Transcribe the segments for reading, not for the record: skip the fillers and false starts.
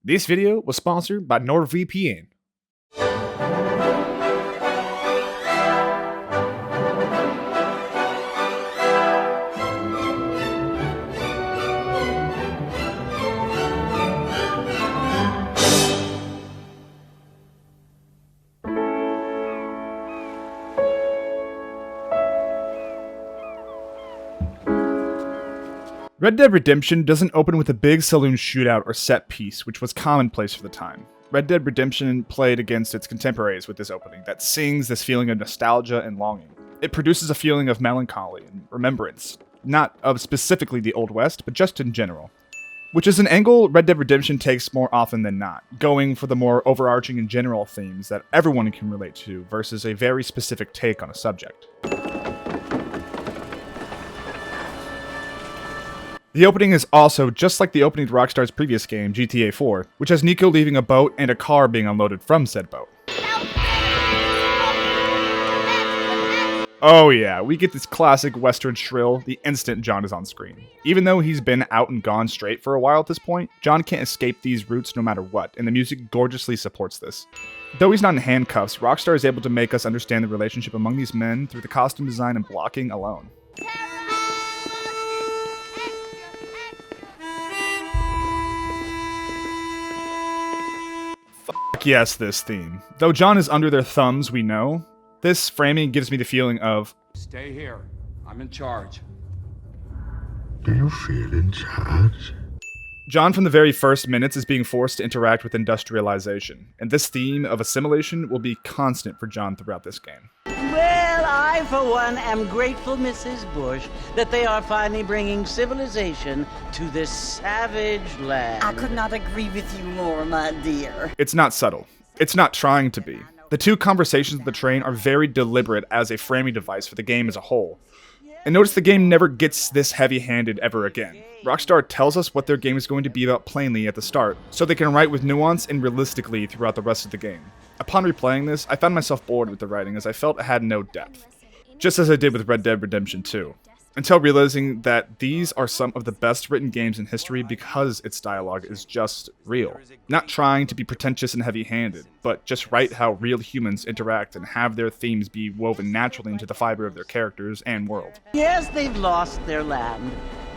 This video was sponsored by NordVPN. Red Dead Redemption doesn't open with a big saloon shootout or set piece, which was commonplace for the time. Red Dead Redemption played against its contemporaries with this opening that sings this feeling of nostalgia and longing. It produces a feeling of melancholy and remembrance, not of specifically the Old West, but just in general. Which is an angle Red Dead Redemption takes more often than not, going for the more overarching and general themes that everyone can relate to versus a very specific take on a subject. The opening is also just like the opening to Rockstar's previous game, GTA 4, which has Nico leaving a boat and a car being unloaded from said boat. Oh yeah, we get this classic western shrill the instant John is on screen. Even though he's been out and gone straight for a while at this point, John can't escape these roots no matter what, and the music gorgeously supports this. Though he's not in handcuffs, Rockstar is able to make us understand the relationship among these men through the costume design and blocking alone. Yes, this theme. Though John is under their thumbs, we know, this framing gives me the feeling of, stay here. I'm in charge. Do you feel in charge? John from the very first minutes is being forced to interact with industrialization, and this theme of assimilation will be constant for John throughout this game. Well, I, for one, am grateful, Mrs. Bush, that they are finally bringing civilization to this savage land. I could not agree with you more, my dear. It's not subtle. It's not trying to be. The two conversations on the train are very deliberate as a framing device for the game as a whole. And notice the game never gets this heavy-handed ever again. Rockstar tells us what their game is going to be about plainly at the start, so they can write with nuance and realistically throughout the rest of the game. Upon replaying this, I found myself bored with the writing as I felt it had no depth. Just as I did with Red Dead Redemption 2. Until realizing that these are some of the best written games in history because its dialogue is just real. Not trying to be pretentious and heavy-handed, but just write how real humans interact and have their themes be woven naturally into the fiber of their characters and world. Yes, they've lost their land,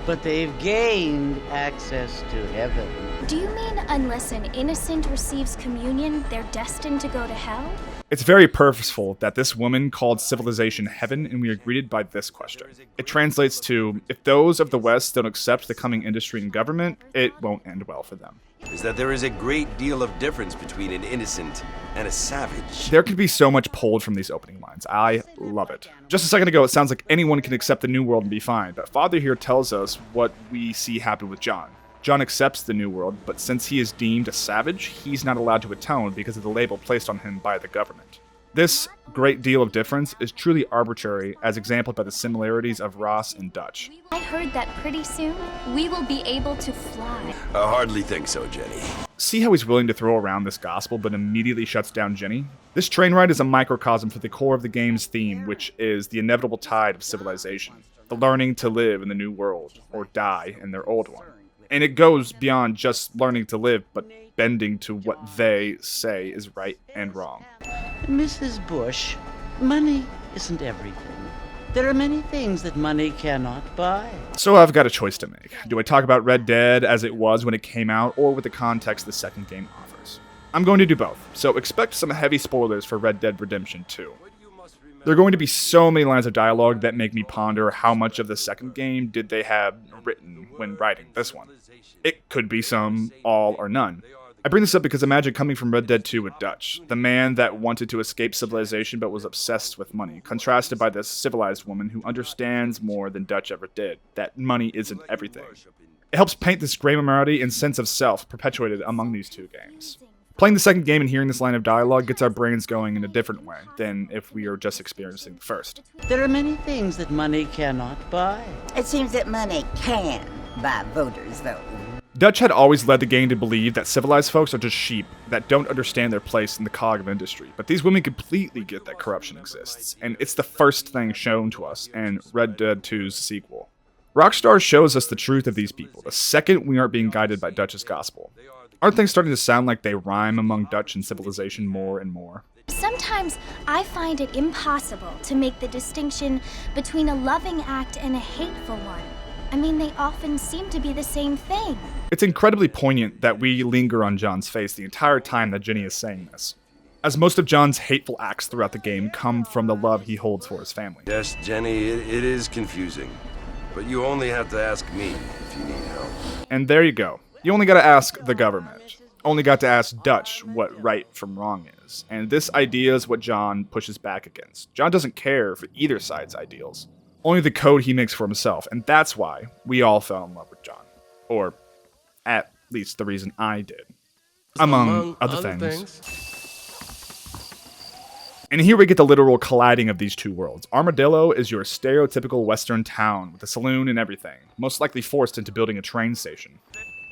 but they've gained access to heaven. Do you mean unless an innocent receives communion, they're destined to go to hell? It's very purposeful that this woman called civilization heaven, and we are greeted by this question. It translates to, if those of the West don't accept the coming industry and government, it won't end well for them. Is that there is a great deal of difference between an innocent and a savage. There can be so much pulled from these opening lines. I love it. Just a second ago, it sounds like anyone can accept the new world and be fine, but Father here tells us what we see happen with John. John accepts the new world, but since he is deemed a savage, he's not allowed to atone because of the label placed on him by the government. This great deal of difference is truly arbitrary, as exemplified by the similarities of Ross and Dutch. I heard that pretty soon, we will be able to fly. I hardly think so, Jenny. See how he's willing to throw around this gospel, but immediately shuts down Jenny? This train ride is a microcosm for the core of the game's theme, which is the inevitable tide of civilization. The learning to live in the new world, or die in their old one. And it goes beyond just learning to live, but bending to what they say is right and wrong. Mrs. Bush, money isn't everything. There are many things that money cannot buy. So I've got a choice to make. Do I talk about Red Dead as it was when it came out, or with the context the second game offers? I'm going to do both, so expect some heavy spoilers for Red Dead Redemption 2. There are going to be so many lines of dialogue that make me ponder how much of the second game did they have written when writing this one. It could be some, all, or none. I bring this up because imagine coming from Red Dead 2 with Dutch, the man that wanted to escape civilization but was obsessed with money, contrasted by this civilized woman who understands more than Dutch ever did, that money isn't everything. It helps paint this gray morality and sense of self perpetuated among these two games. Playing the second game and hearing this line of dialogue gets our brains going in a different way than if we are just experiencing the first. There are many things that money cannot buy. It seems that money can buy voters, though. Dutch had always led the game to believe that civilized folks are just sheep that don't understand their place in the cog of industry, but these women completely get that corruption exists, and it's the first thing shown to us in Red Dead 2's sequel. Rockstar shows us the truth of these people the second we aren't being guided by Dutch's gospel. Aren't things starting to sound like they rhyme among Dutch and civilization more and more? Sometimes I find it impossible to make the distinction between a loving act and a hateful one. I mean, they often seem to be the same thing. It's incredibly poignant that we linger on John's face the entire time that Jenny is saying this, as most of John's hateful acts throughout the game come from the love he holds for his family. Yes, Jenny, it is confusing. But you only have to ask me if you need help. And there you go. You only gotta ask the government. Only got to ask Dutch what right from wrong is. And this idea is what John pushes back against. John doesn't care for either side's ideals. Only the code he makes for himself. And that's why we all fell in love with John. Or at least the reason I did. Among other things. And here we get the literal colliding of these two worlds. Armadillo is your stereotypical western town with a saloon and everything, most likely forced into building a train station.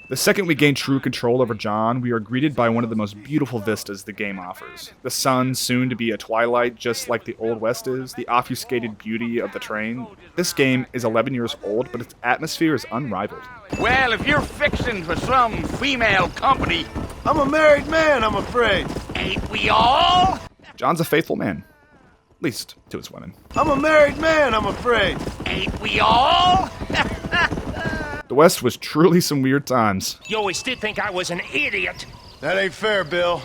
The second we gain true control over John, we are greeted by one of the most beautiful vistas the game offers. The sun, soon to be a twilight, just like the Old West is, the obfuscated beauty of the train. This game is 11 years old, but its atmosphere is unrivaled. Well, if you're fixing for some female company... I'm a married man, I'm afraid. Ain't we all? John's a faithful man. At least to his women. I'm a married man, I'm afraid. Ain't we all? The West was truly some weird times. You always did think I was an idiot. That ain't fair, Bill.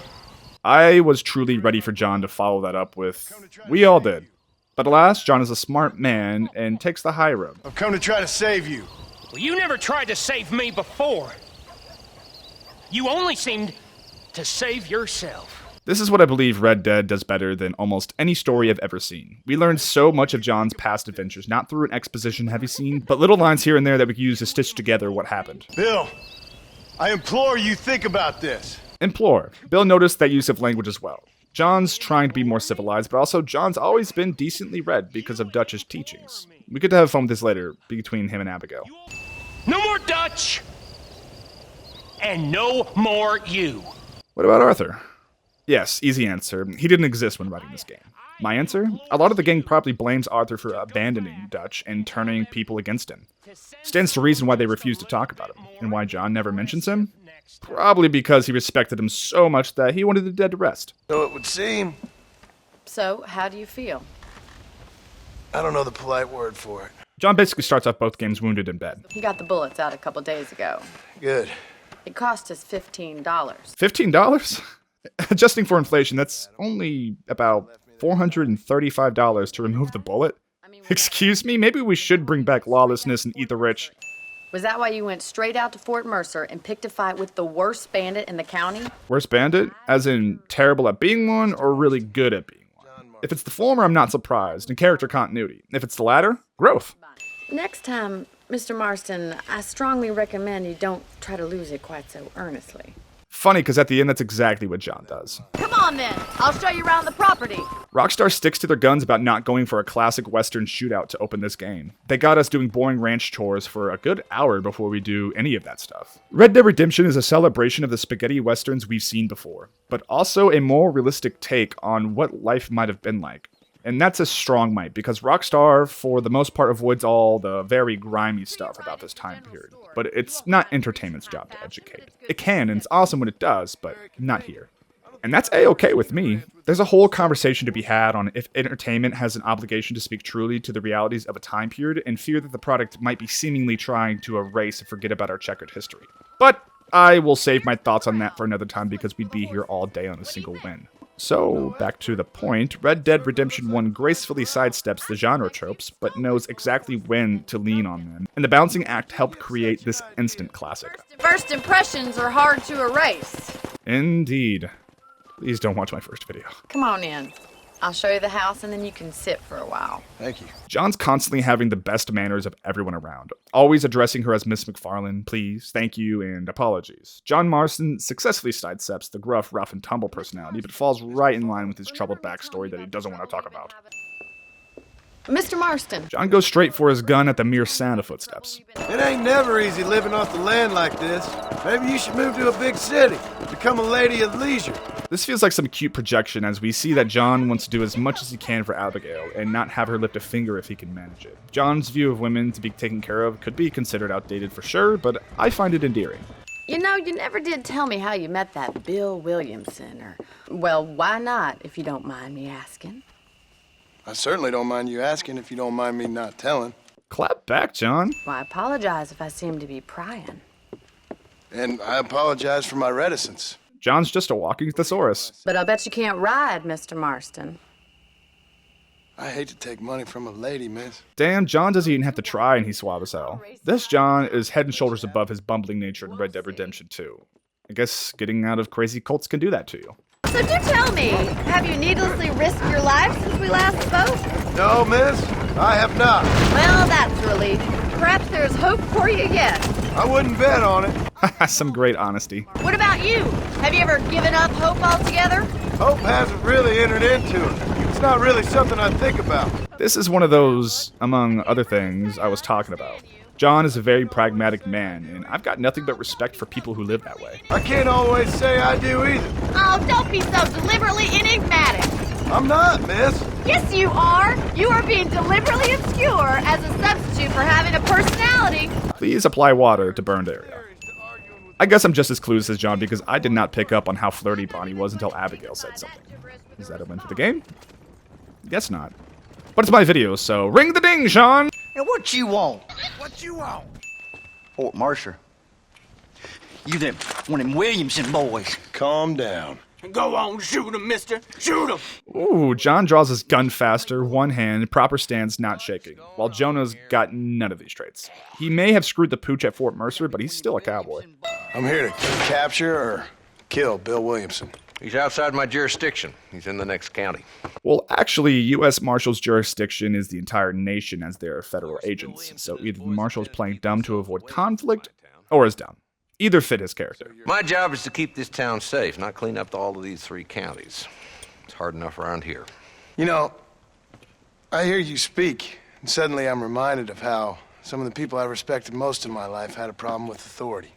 I was truly ready for John to follow that up with, we all did. But alas, John is a smart man and takes the high road. I've come to try to save you. Well, you never tried to save me before. You only seemed to save yourself. This is what I believe Red Dead does better than almost any story I've ever seen. We learned so much of John's past adventures, not through an exposition-heavy scene, but little lines here and there that we could use to stitch together what happened. Bill, I implore you think about this. Implore. Bill noticed that use of language as well. John's trying to be more civilized, but also John's always been decently read because of Dutch's teachings. We get to have fun with this later, between him and Abigail. No more Dutch! And no more you. What about Arthur? Yes, easy answer. He didn't exist when writing this game. My answer? A lot of the gang probably blames Arthur for abandoning Dutch and turning people against him. Stands to reason why they refuse to talk about him, and why John never mentions him? Probably because he respected him so much that he wanted the dead to rest. So it would seem. So, how do you feel? I don't know the polite word for it. John basically starts off both games wounded in bed. He got the bullets out a couple days ago. Good. It cost us $15. $15? Adjusting for inflation, that's only about $435 to remove the bullet. Excuse me, maybe we should bring back lawlessness and eat the rich. Was that why you went straight out to Fort Mercer and picked a fight with the worst bandit in the county? Worst bandit? As in terrible at being one, or really good at being one? If it's the former, I'm not surprised, and character continuity. If it's the latter, growth. Next time, Mr. Marston, I strongly recommend you don't try to lose it quite so earnestly. Funny, because at the end, that's exactly what John does. Come on then, I'll show you around the property. Rockstar sticks to their guns about not going for a classic Western shootout to open this game. They got us doing boring ranch chores for a good hour before we do any of that stuff. Red Dead Redemption is a celebration of the spaghetti westerns we've seen before, but also a more realistic take on what life might have been like. And that's a strong might, because Rockstar, for the most part, avoids all the very grimy stuff about this time period. But it's not entertainment's job to educate. It can, and it's awesome when it does, but not here. And that's a-okay with me. There's a whole conversation to be had on if entertainment has an obligation to speak truly to the realities of a time period, and fear that the product might be seemingly trying to erase and forget about our checkered history. But I will save my thoughts on that for another time, because we'd be here all day on a single win. So, back to the point, Red Dead Redemption 1 gracefully sidesteps the genre tropes, but knows exactly when to lean on them, and the balancing act helped create this instant classic. First impressions are hard to erase. Indeed. Please don't watch my first video. Come on in. I'll show you the house and then you can sit for a while. Thank you. John's constantly having the best manners of everyone around, always addressing her as Miss McFarlane, please, thank you, and apologies. John Marston successfully sidesteps the gruff, rough, and tumble personality, but falls right in line with his troubled backstory that he doesn't want to talk about. Mr. Marston. John goes straight for his gun at the mere sound of footsteps. It ain't never easy living off the land like this. Maybe you should move to a big city. Become a lady of leisure. This feels like some cute projection as we see that John wants to do as much as he can for Abigail and not have her lift a finger if he can manage it. John's view of women to be taken care of could be considered outdated for sure, but I find it endearing. You know, you never did tell me how you met that Bill Williamson, or, well, why not, if you don't mind me asking? I certainly don't mind you asking if you don't mind me not telling. Clap back, John. Well, I apologize if I seem to be prying. And I apologize for my reticence. John's just a walking thesaurus. But I'll bet you can't ride, Mr. Marston. I hate to take money from a lady, miss. Damn, John doesn't even have to try and he's suave as hell. This John is head and shoulders above his bumbling nature in Red Dead Redemption 2. I guess getting out of crazy cults can do that to you. So do tell me, have you needlessly risked your life since we last spoke? No, miss, I have not. Well, that's a relief. Perhaps there's hope for you yet. I wouldn't bet on it. Some great honesty. What about you? Have you ever given up hope altogether? Hope hasn't really entered into it. It's not really something I think about. This is one of those, among other things, I was talking about. John is a very pragmatic man, and I've got nothing but respect for people who live that way. I can't always say I do either. Oh, don't be so deliberately enigmatic. I'm not, miss. Yes, you are. You are being deliberately obscure as a substitute for having a personality. Please apply water to burned area. I guess I'm just as clueless as John because I did not pick up on how flirty Bonnie was until Abigail said something. Is that a win for the game? Guess not. But it's my video, so ring the ding, Sean! And what you want? What you want? Fort Mercer. You them one of them Williamson boys. Calm down. Go on, shoot him, mister. Shoot him. Ooh, John draws his gun faster, one hand, proper stance, not shaking, while Jonah's got none of these traits. He may have screwed the pooch at Fort Mercer, but he's still a cowboy. I'm here to capture or kill Bill Williamson. He's outside my jurisdiction. He's in the next county. Well, actually, U.S. Marshals' jurisdiction is the entire nation as they're federal agents, so either the Marshal is playing dumb to avoid conflict, or is dumb. Either fit his character. My job is to keep this town safe, not clean up all of these 3 counties. It's hard enough around here. You know, I hear you speak, and suddenly I'm reminded of how some of the people I respected most in my life had a problem with authority.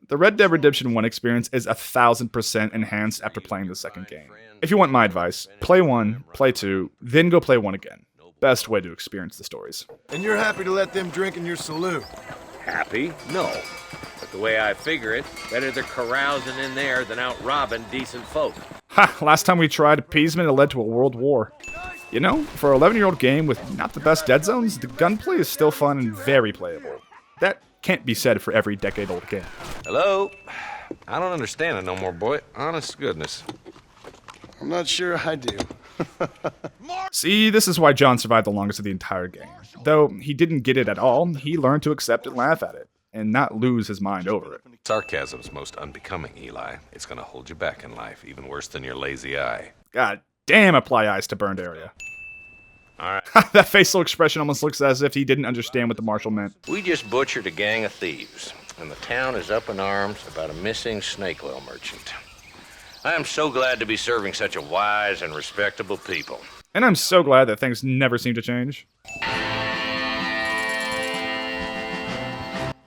The Red Dead Redemption 1 experience is 1,000% enhanced after playing the second game. If you want my advice, play 1, play 2, then go play 1 again. Best way to experience the stories. And you're happy to let them drink in your saloon? Happy? No. But the way I figure it, better they're carousing in there than out robbing decent folk. Ha! Last time we tried appeasement, it led to a world war. You know, for an 11-year-old game with not the best dead zones, the gunplay is still fun and very playable. That can't be said for every decade-old game. Hello? I don't understand it no more, boy. Honest to goodness. I'm not sure I do. See, this is why John survived the longest of the entire game. Though he didn't get it at all, he learned to accept and laugh at it, and not lose his mind over it. Sarcasm's most unbecoming, Eli. It's gonna hold you back in life, even worse than your lazy eye. God damn, apply eyes to burned area. Alright. That facial expression almost looks as if he didn't understand what the Marshal meant. We just butchered a gang of thieves, and the town is up in arms about a missing snake oil merchant. I am so glad to be serving such a wise and respectable people. And I'm so glad that things never seem to change.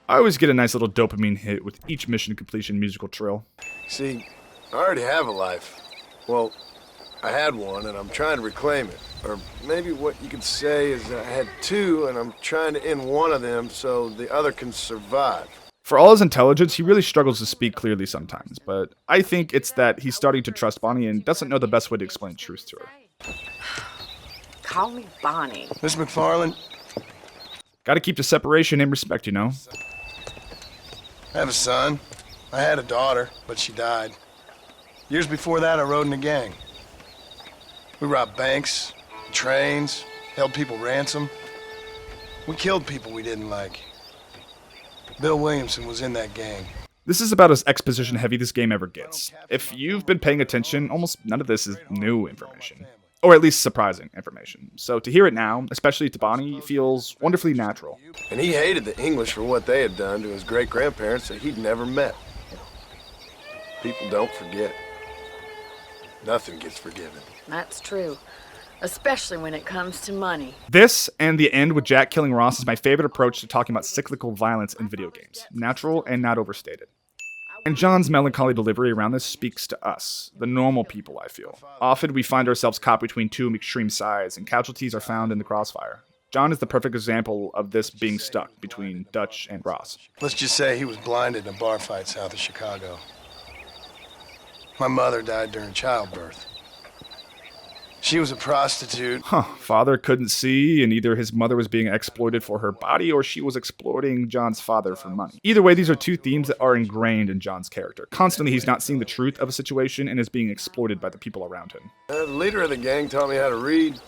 I always get a nice little dopamine hit with each mission completion musical trill. See, I already have a life. Well, I had one, and I'm trying to reclaim it. Or maybe what you could say is that I had 2, and I'm trying to end one of them so the other can survive. For all his intelligence, he really struggles to speak clearly sometimes, but I think it's that he's starting to trust Bonnie and doesn't know the best way to explain truth to her. Call me Bonnie. Miss McFarland? Gotta keep the separation and respect, you know? I have a son. I had a daughter, but she died. Years before that, I rode in a gang. We robbed banks, trains, held people ransom. We killed people we didn't like. Bill Williamson was in that gang. This is about as exposition heavy this game ever gets. If you've been paying attention, almost none of this is new information. Or at least surprising information. So to hear it now, especially to Bonnie, feels wonderfully natural. And he hated the English for what they had done to his great-grandparents that he'd never met. People don't forget. Nothing gets forgiven. That's true. Especially when it comes to money. This, and the end with Jack killing Ross, is my favorite approach to talking about cyclical violence in video games. Natural and not overstated. And John's melancholy delivery around this speaks to us, the normal people, I feel. Often we find ourselves caught between 2 extreme sides, and casualties are found in the crossfire. John is the perfect example of this being stuck between Dutch and Ross. Let's just say he was blinded in a bar fight south of Chicago. My mother died during childbirth. She was a prostitute. Father couldn't see, and either his mother was being exploited for her body or she was exploiting John's father for money. Either way, these are two themes that are ingrained in John's character. Constantly, he's not seeing the truth of a situation and is being exploited by the people around him. The leader of the gang taught me how to read.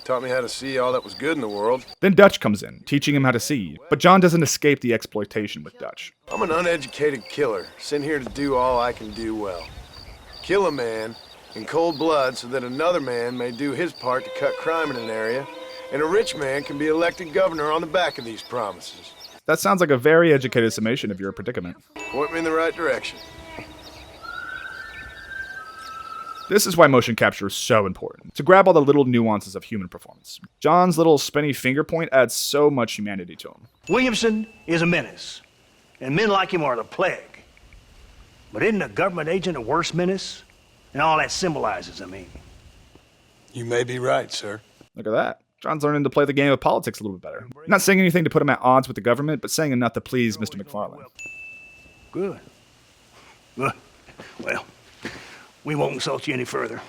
Taught me how to see all that was good in the world. Then Dutch comes in, teaching him how to see. But John doesn't escape the exploitation with Dutch. I'm an uneducated killer, sent here to do all I can do well. Kill a man in cold blood so that another man may do his part to cut crime in an area, and a rich man can be elected governor on the back of these promises. That sounds like a very educated summation of your predicament. Point me in the right direction. This is why motion capture is so important, to grab all the little nuances of human performance. John's little spinny finger point adds so much humanity to him. Williamson is a menace, and men like him are the plague. But isn't a government agent a worse menace? And all that symbolizes, I mean. You may be right, sir. Look at that. John's learning to play the game of politics a little bit better. Not saying anything to put him at odds with the government, but saying enough to please Mr. McFarlane. Good. Good. Well, we won't insult you any further.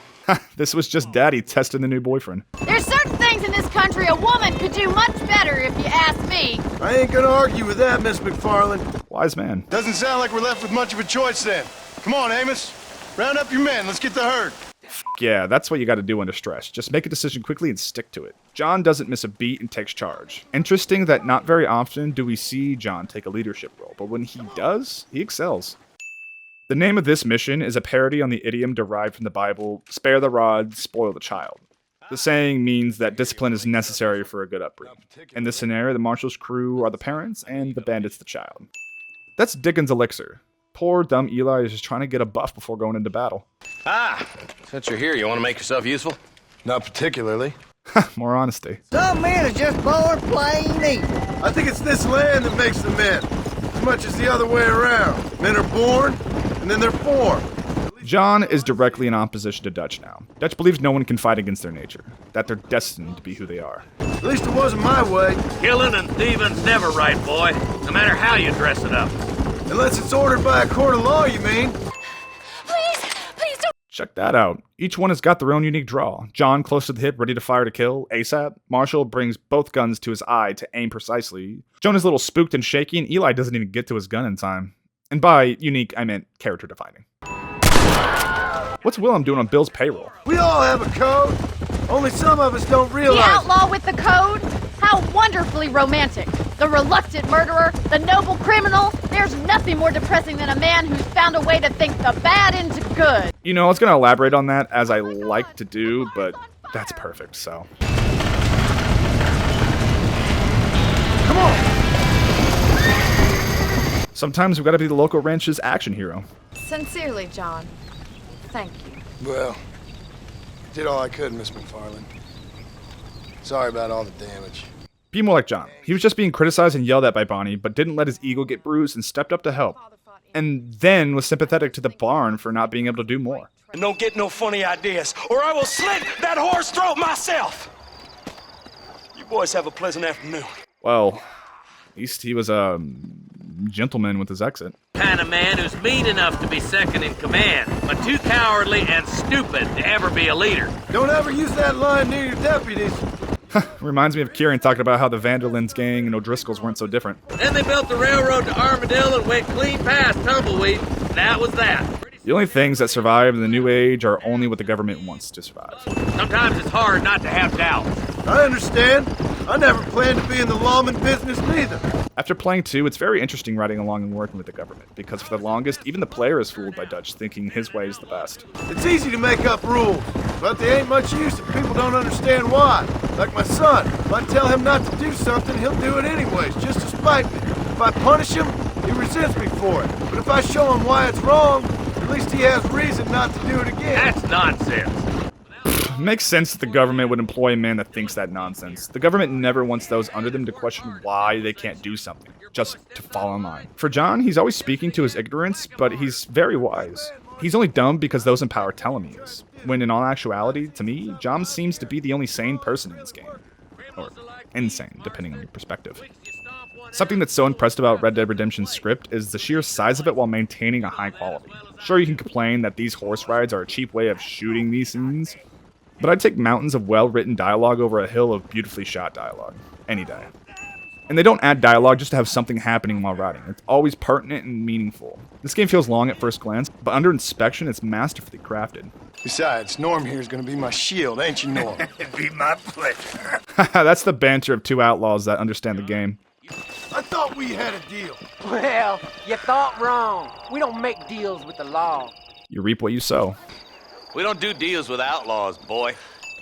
This was just Daddy testing the new boyfriend. There's certain things in this country a woman could do much better if you ask me. I ain't gonna argue with that, Miss McFarlane. Wise man. Doesn't sound like we're left with much of a choice then. Come on, Amos. Round up your men. Let's get the herd. Yeah, that's what you gotta do under stress. Just make a decision quickly and stick to it. John doesn't miss a beat and takes charge. Interesting that not very often do we see John take a leadership role, but when he does, he excels. The name of this mission is a parody on the idiom derived from the Bible, spare the rod, spoil the child. The saying means that discipline is necessary for a good upbringing. In this scenario, the marshal's crew are the parents and the bandits the child. That's Dickens' elixir. Poor dumb Eli is just trying to get a buff before going into battle. Since you're here, you want to make yourself useful? Not particularly. More honesty. Some men are just born plain evil. I think it's this land that makes the men, as much as the other way around. Men are born, and then they're formed. John is directly in opposition to Dutch now. Dutch believes no one can fight against their nature, that they're destined to be who they are. At least it wasn't my way. Killing and thieving's never right, boy, no matter how you dress it up. Unless it's ordered by a court of law, you mean? Please don't. Check that out. Each one has got their own unique draw. John close to the hip, ready to fire to kill, ASAP. Marshall brings both guns to his eye to aim precisely. Jonah's a little spooked and shaky, and Eli doesn't even get to his gun in time. And by unique, I meant character defining. What's Willem doing on Bill's payroll? We all have a code. Only some of us don't realize. The outlaw with the code? How wonderfully romantic. The reluctant murderer, the noble criminal. There's nothing more depressing than a man who's found a way to think the bad into good. You know, I was going to elaborate on that as I like to do, but that's perfect, so. Come on. Sometimes we've got to be the local ranch's action hero. Sincerely, John. Thank you. Well, did all I could, Miss McFarlane. Sorry about all the damage. Be more like John. He was just being criticized and yelled at by Bonnie, but didn't let his ego get bruised and stepped up to help. And then was sympathetic to the barn for not being able to do more. And don't get no funny ideas, or I will slit that whore's throat myself. You boys have a pleasant afternoon. Well, at least he was a gentleman with his exit. Kind of man who's mean enough to be second in command, but too cowardly and stupid to ever be a leader. Don't ever use that line near your deputies. Reminds me of Kieran talking about how the Vanderlyn's gang and O'Driscoll's weren't so different. Then they built the railroad to Armadillo and went clean past Tumbleweed. That was that. The only things that survive in the New Age are only what the government wants to survive. Sometimes it's hard not to have doubts. I understand. I never planned to be in the lawman business neither. After playing 2, it's very interesting riding along and working with the government, because for the longest, even the player is fooled by Dutch, thinking his way is the best. It's easy to make up rules, but they ain't much use if people don't understand why. Like my son, if I tell him not to do something, he'll do it anyways, just to spite me. If I punish him, he resents me for it. But if I show him why it's wrong, at least he has reason not to do it again. That's nonsense. Makes sense that the government would employ a man that thinks that nonsense. The government never wants those under them to question why they can't do something, just to fall in line. For John, he's always speaking to his ignorance, but he's very wise. He's only dumb because those in power tell him he is. When in all actuality, to me, John seems to be the only sane person in this game. Or insane, depending on your perspective. Something that's so impressed about Red Dead Redemption's script is the sheer size of it while maintaining a high quality. Sure, you can complain that these horse rides are a cheap way of shooting these scenes, but I'd take mountains of well-written dialogue over a hill of beautifully shot dialogue, any day. And they don't add dialogue just to have something happening while riding. It's always pertinent and meaningful. This game feels long at first glance, but under inspection, it's masterfully crafted. Besides, Norm here is going to be my shield, ain't you, Norm? It'd be my pleasure. That's the banter of two outlaws that understand the game. I thought we had a deal. Well, you thought wrong. We don't make deals with the law. You reap what you sow. We don't do deals with outlaws, boy.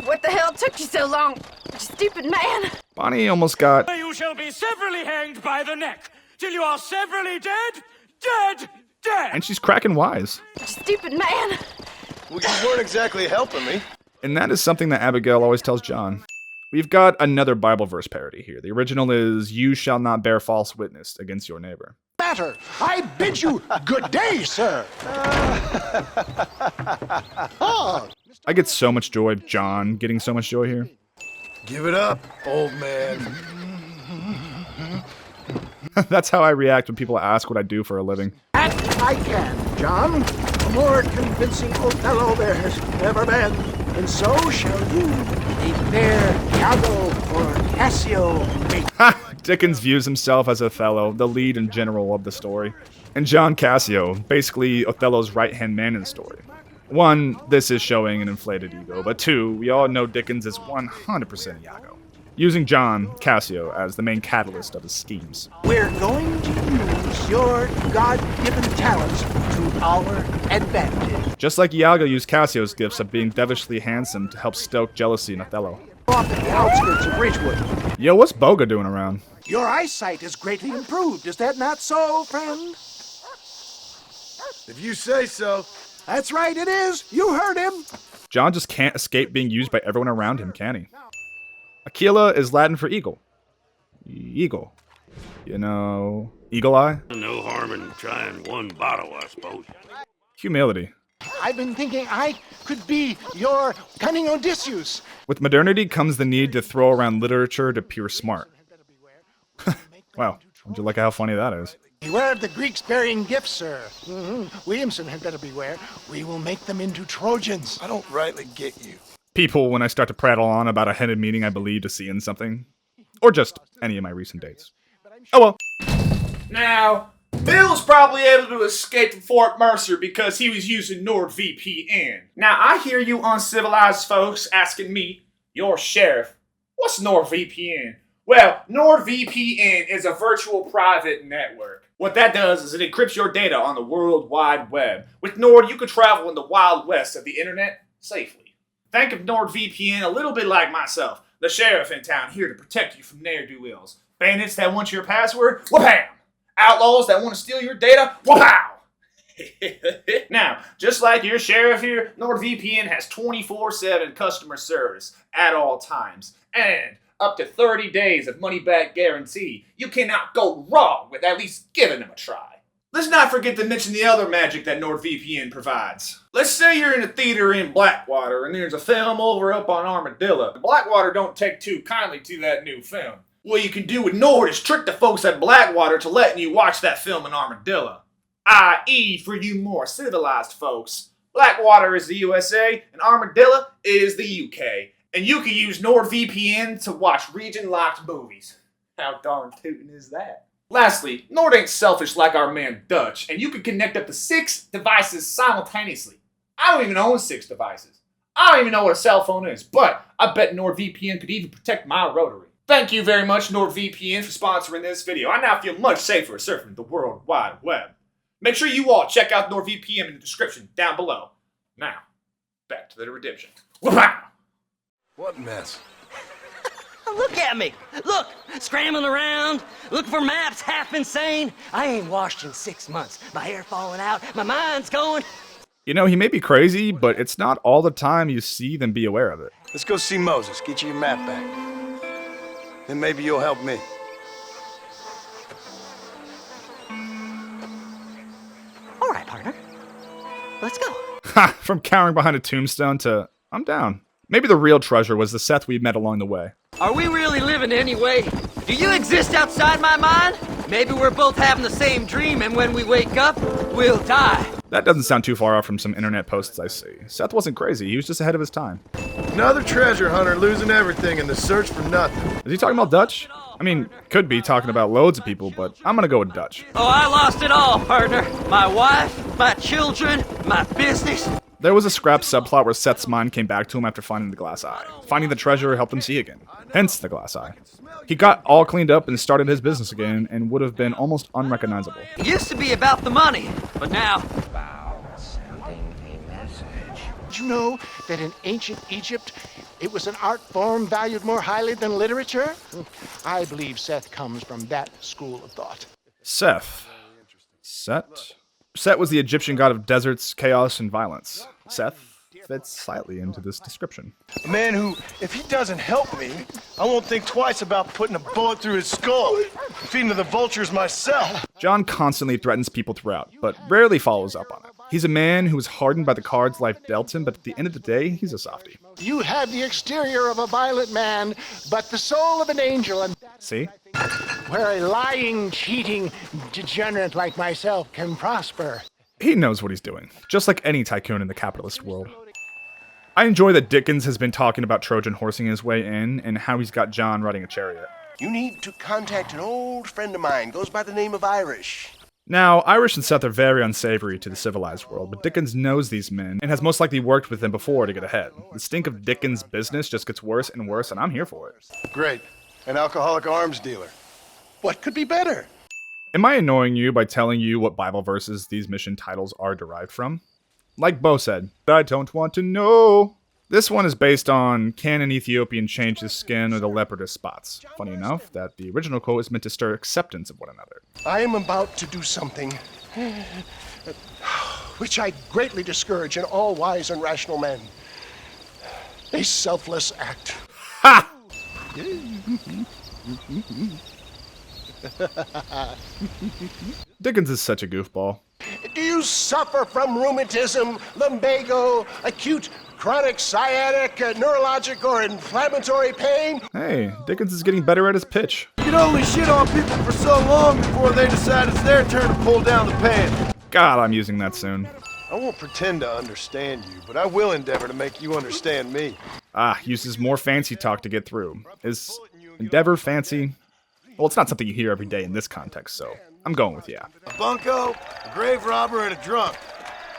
What the hell took you so long, you stupid man? Bonnie almost got... You shall be severally hanged by the neck, till you are severally dead, dead, dead! And she's cracking wise. Stupid man! Well, you weren't exactly helping me. And that is something that Abigail always tells John. We've got another Bible verse parody here. The original is, "You shall not bear false witness against your neighbor." Matter. I bid you good day, sir. I get so much joy of John getting so much joy here. Give it up, old man. That's how I react when people ask what I do for a living. That I can, John. A more convincing Othello there has never been. And so shall you. A fair Iago or Cassio make. Dickens views himself as Othello, the lead and general of the story. And John Cassio, basically Othello's right-hand man in the story. One, this is showing an inflated ego, but two, we all know Dickens is 100% Iago, using John Cassio as the main catalyst of his schemes. We're going to use your God-given talents to our advantage. Just like Iago used Cassio's gifts of being devilishly handsome to help stoke jealousy in Othello. Off at the outskirts of Ridgewood. Yo, what's Boga doing around? Your eyesight is greatly improved, is that not so, friend? If you say so. That's right, it is. You heard him. John just can't escape being used by everyone around him, can he? Aquila is Latin for eagle. Eagle. You know, eagle eye? No harm in trying one bottle, I suppose. Humility. I've been thinking I could be your cunning Odysseus. With modernity comes the need to throw around literature to pure smart. Wow, would you look at how funny that is? Beware of the Greeks bearing gifts, sir. Williamson had better beware. We will make them into Trojans. I don't rightly get you. People, when I start to prattle on about a hidden meaning I believe to see in something. Or just any of my recent dates. Oh well. Now, Bill's probably able to escape from Fort Mercer because he was using NordVPN. Now, I hear you uncivilized folks asking me, your sheriff, what's NordVPN? Well, NordVPN is a virtual private network. What that does is it encrypts your data on the World Wide Web. With Nord, you can travel in the Wild West of the internet safely. Think of NordVPN a little bit like myself, the sheriff in town, here to protect you from ne'er-do-wells. Bandits that want your password, wha-bam! Outlaws that want to steal your data, wha-pow! Now, just like your sheriff here, NordVPN has 24/7 customer service at all times. And up to 30 days of money-back guarantee. You cannot go wrong with at least giving them a try. Let's not forget to mention the other magic that NordVPN provides. Let's say you're in a theater in Blackwater and there's a film over up on Armadillo. Blackwater don't take too kindly to that new film. What you can do with Nord is trick the folks at Blackwater to letting you watch that film in Armadillo. I.e., for you more civilized folks, Blackwater is the USA and Armadillo is the UK. And you can use NordVPN to watch region-locked movies. How darn tootin' is that? Lastly, Nord ain't selfish like our man Dutch, and you can connect up to 6 devices simultaneously. I don't even own 6 devices. I don't even know what a cell phone is, but I bet NordVPN could even protect my rotary. Thank you very much, NordVPN, for sponsoring this video. I now feel much safer surfing the World Wide Web. Make sure you all check out NordVPN in the description down below. Now, back to the redemption. Wha-pow! What mess? Look at me! Look! Scrambling around, looking for maps, half insane. I ain't washed in 6 months. My hair falling out, my mind's going. You know, he may be crazy, but it's not all the time you see them be aware of it. Let's go see Moses, get you your map back. Then maybe you'll help me. All right, partner. Let's go. Ha! From cowering behind a tombstone to, I'm down. Maybe the real treasure was the Seth we met along the way. Are we really living anyway? Do you exist outside my mind? Maybe we're both having the same dream, and when we wake up, we'll die. That doesn't sound too far off from some internet posts I see. Seth wasn't crazy, he was just ahead of his time. Another treasure hunter losing everything in the search for nothing. Is he talking about Dutch? I mean, could be talking about loads of people, but I'm gonna go with Dutch. Oh, I lost it all, partner. My wife, my children, my business. There was a scrap subplot where Seth's mind came back to him after finding the glass eye. Finding the treasure helped him see again, hence the glass eye. He got all cleaned up and started his business again and would have been almost unrecognizable. It used to be about the money, but now... Did you know that in ancient Egypt, it was an art form valued more highly than literature? I believe Seth comes from that school of thought. Seth. Set was the Egyptian god of deserts, chaos, and violence. Seth fits slightly into this description. A man who, if he doesn't help me, I won't think twice about putting a bullet through his skull, feeding to the vultures myself. John constantly threatens people throughout, but rarely follows up on it. He's a man who is hardened by the cards life dealt him, but at the end of the day, he's a softie. You have the exterior of a violent man, but the soul of an angel, and See? where a lying, cheating degenerate like myself can prosper. He knows what he's doing, just like any tycoon in the capitalist world. I enjoy that Dickens has been talking about Trojan horsing his way in, and how he's got John riding a chariot. You need to contact an old friend of mine, goes by the name of Irish. Now, Irish and Seth are very unsavory to the civilized world, but Dickens knows these men, and has most likely worked with them before to get ahead. The stink of Dickens' business just gets worse and worse, and I'm here for it. Great. An alcoholic arms dealer. What could be better? Am I annoying you by telling you what Bible verses these mission titles are derived from? Like Bo said, I don't want to know. This one is based on, can an Ethiopian change his skin or the leopard his spots? Funny enough, that the original quote is meant to stir acceptance of one another. I am about to do something which I greatly discourage in all wise and rational men. A selfless act. Ha! Dickens is such a goofball. Do you suffer from rheumatism, lumbago, acute chronic sciatic, neurologic, or inflammatory pain? Hey, Dickens is getting better at his pitch. You can only shit on people for so long before they decide it's their turn to pull down the pants. God, I'm using that soon. I won't pretend to understand you, but I will endeavor to make you understand me. Ah, uses more fancy talk to get through. Is endeavor fancy? Well, it's not something you hear every day in this context, so I'm going with yeah. A bunco, a grave robber, and a drunk.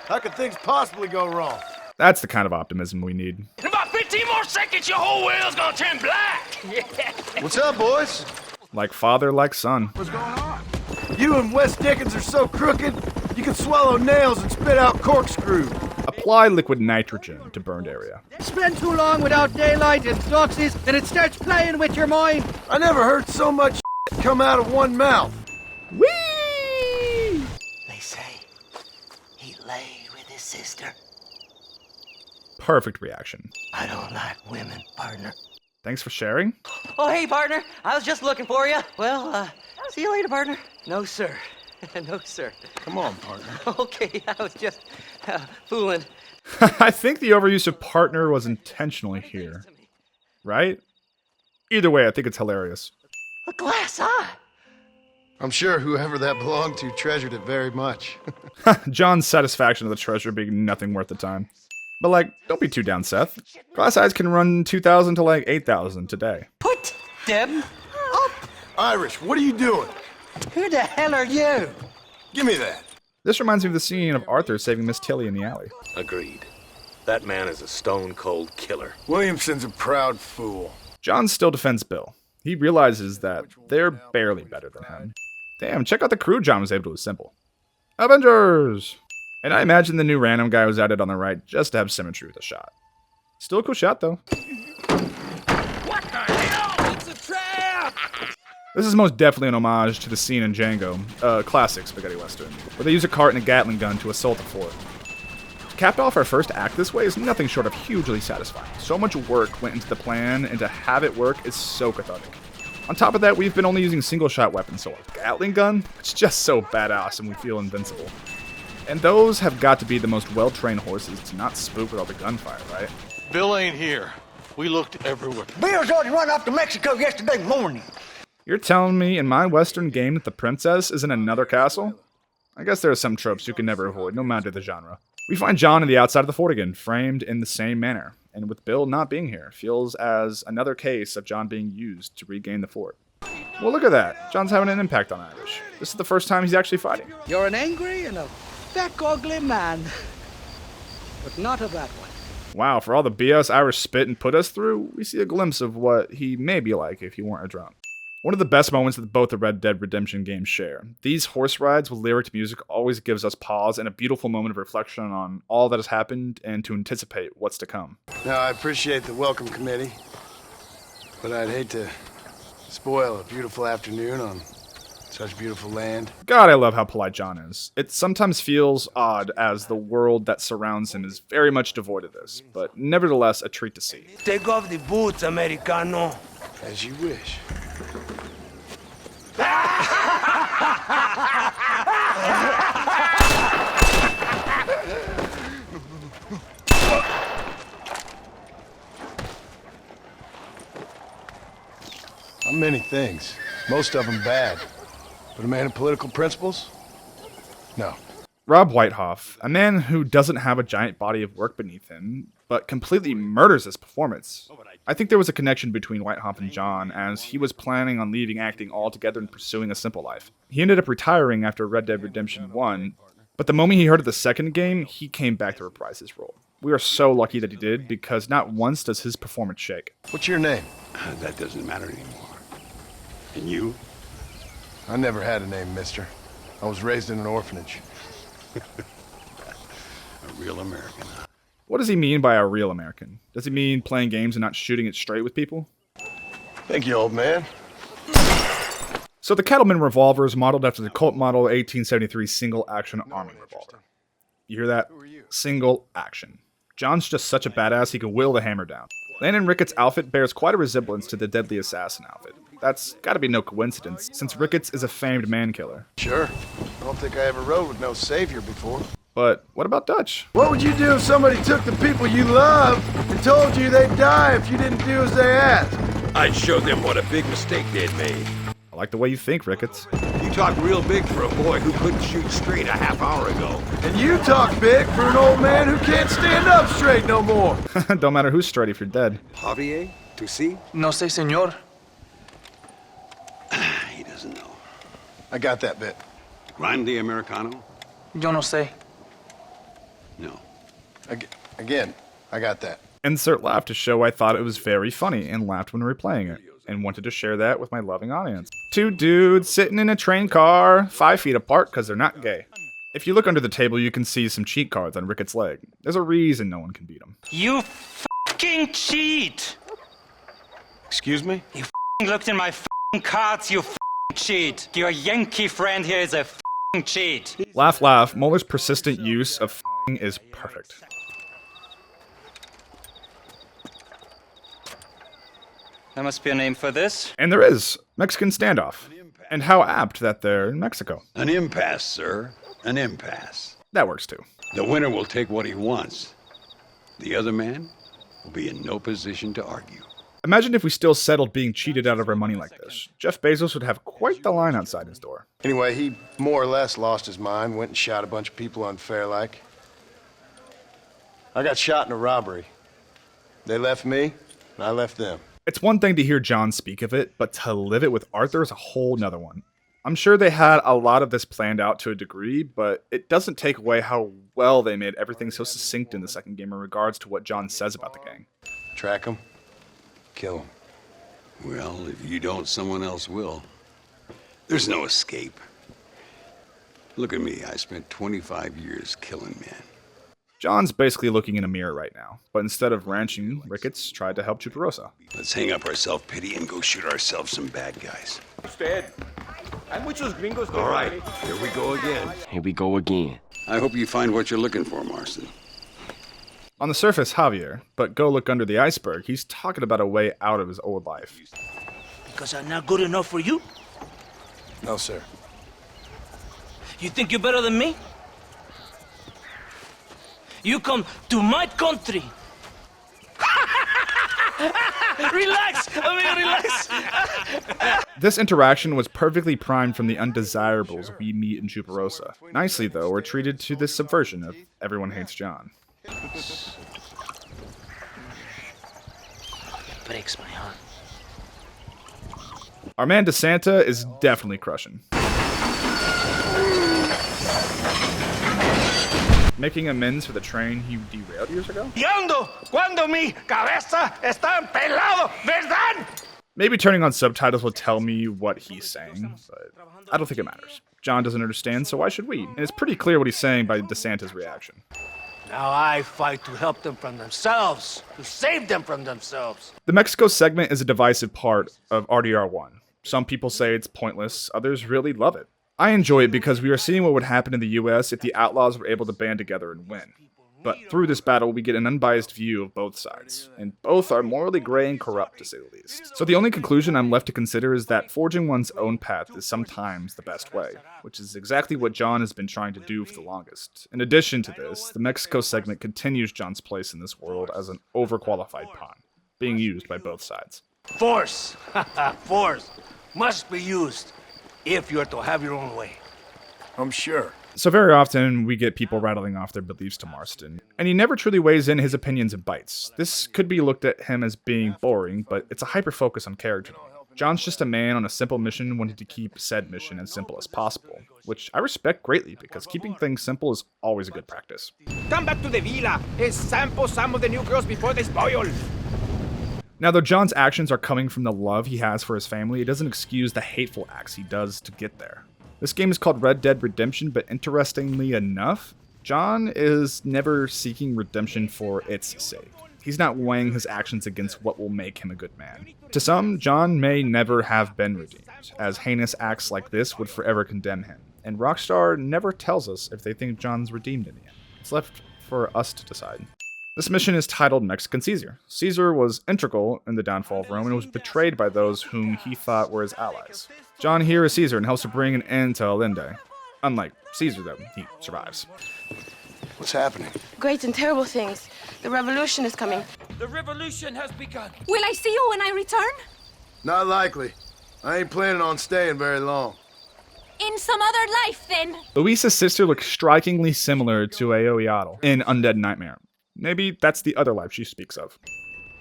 How could things possibly go wrong? That's the kind of optimism we need. In about 15 more seconds, your whole wheel's gonna turn black. What's up, boys? Like father, like son. What's going on? You and Wes Dickens are so crooked, you can swallow nails and spit out corkscrews. Apply liquid nitrogen to burned area. Spend too long without daylight and doxies, and it starts playing with your mind. I never heard so much come out of one mouth. Whee! They say he lay with his sister. Perfect reaction. I don't like women, partner. Thanks for sharing. Oh, hey, partner. I was just looking for you. Well, see you later, partner. No, sir. No, sir. Come on, partner. Okay, I was just fooling. I think the overuse of partner was intentionally here. Right? Either way, I think it's hilarious. A glass eye. I'm sure whoever that belonged to treasured it very much. John's satisfaction of the treasure being nothing worth the time. But like, don't be too down, Seth. Glass eyes can run 2,000 to like 8,000 today. Put them up. Irish, what are you doing? Who the hell are you? Give me that. This reminds me of the scene of Arthur saving Miss Tilly in the alley. Agreed. That man is a stone-cold killer. Williamson's a proud fool. John still defends Bill. He realizes that they're barely better than him. Damn, check out the crew John was able to assemble. Avengers! And I imagine the new random guy was added on the right just to have symmetry with the shot. Still a cool shot, though. What the hell? It's a trap! This is most definitely an homage to the scene in Django, classic spaghetti western, where they use a cart and a Gatling gun to assault a fort. To cap off our first act this way is nothing short of hugely satisfying. So much work went into the plan, and to have it work is so cathartic. On top of that, we've been only using single-shot weapons, so a Gatling gun? It's just so badass and we feel invincible. And those have got to be the most well-trained horses to not spook with all the gunfire, right? Bill ain't here. We looked everywhere. Bill's already run off to Mexico yesterday morning. You're telling me in my Western game that the princess is in another castle? I guess there are some tropes you can never avoid, no matter the genre. We find John in the outside of the fort again, framed in the same manner, and with Bill not being here, feels as another case of John being used to regain the fort. Well, look at that. John's having an impact on Irish. This is the first time he's actually fighting. You're an angry and a fat, ugly man. But not a bad one. Wow, for all the BS Irish spit and put us through, we see a glimpse of what he may be like if he weren't a drunk. One of the best moments that both the Red Dead Redemption games share. These horse rides with lyric music always gives us pause and a beautiful moment of reflection on all that has happened and to anticipate what's to come. Now, I appreciate the welcome committee, but I'd hate to spoil a beautiful afternoon on such beautiful land. God, I love how polite John is. It sometimes feels odd as the world that surrounds him is very much devoid of this, but nevertheless a treat to see. Take off the boots, Americano. As you wish. I'm many things, most of them bad. But a man of political principles? No. Rob Whitehoff, a man who doesn't have a giant body of work beneath him, but completely murders his performance. I think there was a connection between Whitehoff and John, as he was planning on leaving acting altogether and pursuing a simple life. He ended up retiring after Red Dead Redemption 1, but the moment he heard of the second game, he came back to reprise his role. We are so lucky that he did, because not once does his performance shake. What's your name? That doesn't matter anymore. And you? I never had a name, mister. I was raised in an orphanage. A real American. What does he mean by a real American? Does he mean playing games and not shooting it straight with people? Thank you, old man. So the Cattleman Revolver is modeled after the cult model 1873 single-action arming revolver. You hear that? Single action. John's just such a badass he can will the hammer down. Landon Ricketts' outfit bears quite a resemblance to the Deadly Assassin outfit. That's gotta be no coincidence, since Ricketts is a famed man-killer. Sure. I don't think I ever rode with no savior before. But what about Dutch? What would you do if somebody took the people you love and told you they'd die if you didn't do as they asked? I'd show them what a big mistake they'd made. I like the way you think, Ricketts. You talk real big for a boy who couldn't shoot straight a half hour ago. And you talk big for an old man who can't stand up straight no more. Don't matter who's straight if you're dead. Javier, to see? No sé, señor. He doesn't know. I got that bit. Grande Americano? Yo no sé. No. Again, I got that. Insert laugh to show I thought it was very funny and laughed when replaying it, and wanted to share that with my loving audience. Two dudes sitting in a train car, 5 feet apart because they're not gay. If you look under the table, you can see some cheat cards on Ricketts' leg. There's a reason no one can beat him. You fucking cheat! Excuse me? You fucking looked in my fucking cards, you fucking cheat! Your Yankee friend here is a fucking cheat! Laugh, laugh. Muller's persistent use of f***ing is perfect. There must be a name for this. And there is. Mexican standoff. And how apt that they're in Mexico. An impasse, sir. An impasse. That works too. The winner will take what he wants. The other man will be in no position to argue. Imagine if we still settled being cheated out of our money like this. Jeff Bezos would have quite the line outside his door. Anyway, he more or less lost his mind, went and shot a bunch of people unfair like. I got shot in a robbery. They left me, and I left them. It's one thing to hear John speak of it, but to live it with Arthur is a whole nother one. I'm sure they had a lot of this planned out to a degree, but it doesn't take away how well they made everything so succinct in the second game in regards to what John says about the gang. Track him, kill him. Well, if you don't, someone else will. There's no escape. Look at me, I spent 25 years killing men. John's basically looking in a mirror right now, but instead of ranching, Ricketts tried to help Chuparosa. Let's hang up our self-pity and go shoot ourselves some bad guys. All right, here we go again. Here we go again. I hope you find what you're looking for, Marston. On the surface, Javier, but go look under the iceberg, he's talking about a way out of his old life. Because I'm not good enough for you? No, sir. You think you're better than me? You come to my country. Relax, amigo, relax. This interaction was perfectly primed from the undesirables we meet in Chuparosa. Nicely, though, we're treated to this subversion of Everyone Hates John. Breaks my heart. Our man DeSanta is definitely crushing. Making amends for the train he derailed years ago? Cuando mi cabeza está pelado, ¿verdad? Maybe turning on subtitles will tell me what he's saying, but I don't think it matters. John doesn't understand, so why should we? And it's pretty clear what he's saying by DeSanta's reaction. Now I fight to help them from themselves, to save them from themselves. The Mexico segment is a divisive part of RDR1. Some people say it's pointless, others really love it. I enjoy it because we are seeing what would happen in the US if the Outlaws were able to band together and win. But through this battle, we get an unbiased view of both sides, and both are morally gray and corrupt, to say the least. So the only conclusion I'm left to consider is that forging one's own path is sometimes the best way, which is exactly what John has been trying to do for the longest. In addition to this, the Mexico segment continues John's place in this world as an overqualified pawn, being used by both sides. Force, force, must be used if you're to have your own way. I'm sure. So very often, we get people rattling off their beliefs to Marston, and he never truly weighs in his opinions and bites. This could be looked at him as being boring, but it's a hyper-focus on character. John's just a man on a simple mission wanting to keep said mission as simple as possible, which I respect greatly because keeping things simple is always a good practice. Come back to the villa and sample some of the new girls before they spoil. Now, though John's actions are coming from the love he has for his family, it doesn't excuse the hateful acts he does to get there. This game is called Red Dead Redemption, but interestingly enough, John is never seeking redemption for its sake. He's not weighing his actions against what will make him a good man. To some, John may never have been redeemed, as heinous acts like this would forever condemn him, and Rockstar never tells us if they think John's redeemed in the end. It's left for us to decide. This mission is titled Mexican Caesar. Caesar was integral in the downfall of Rome and was betrayed by those whom he thought were his allies. John here is Caesar and helps to bring an end to Allende. Unlike Caesar, though, he survives. What's happening? Great and terrible things. The revolution is coming. The revolution has begun. Will I see you when I return? Not likely. I ain't planning on staying very long. In some other life, then. Luisa's sister looks strikingly similar to Aoyatl in Undead Nightmare. Maybe that's the other life she speaks of.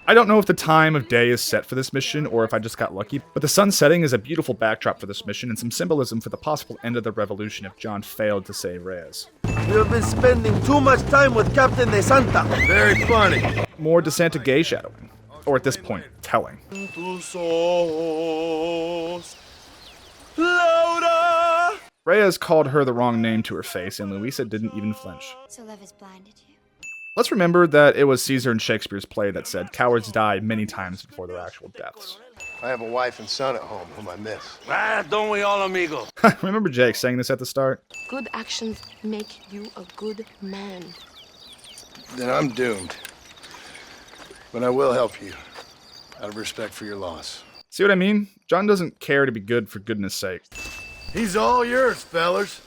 I don't know if the time of day is set for this mission or if I just got lucky, but the sun setting is a beautiful backdrop for this mission and some symbolism for the possible end of the revolution if John failed to save Reyes. You have been spending too much time with Captain DeSanta. Very funny. More DeSanta gay shadowing. Or at this point, telling. Reyes called her the wrong name to her face and Luisa didn't even flinch. So love has blinded you. Let's remember that it was Caesar in Shakespeare's play that said cowards die many times before their actual deaths. I have a wife and son at home whom I miss. Don't we all, amigo? Remember Jake saying this at the start? Good actions make you a good man. Then I'm doomed. But I will help you, out of respect for your loss. See what I mean? John doesn't care to be good for goodness sake. He's all yours, fellers.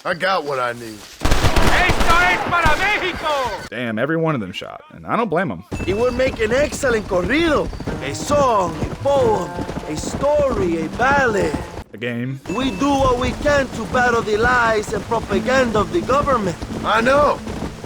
I got what I need. Esto es para Mexico! Damn, every one of them shot, and I don't blame them. It would make an excellent corrido. A song, a poem, a story, a ballad. A game. We do what we can to battle the lies and propaganda of the government. I know.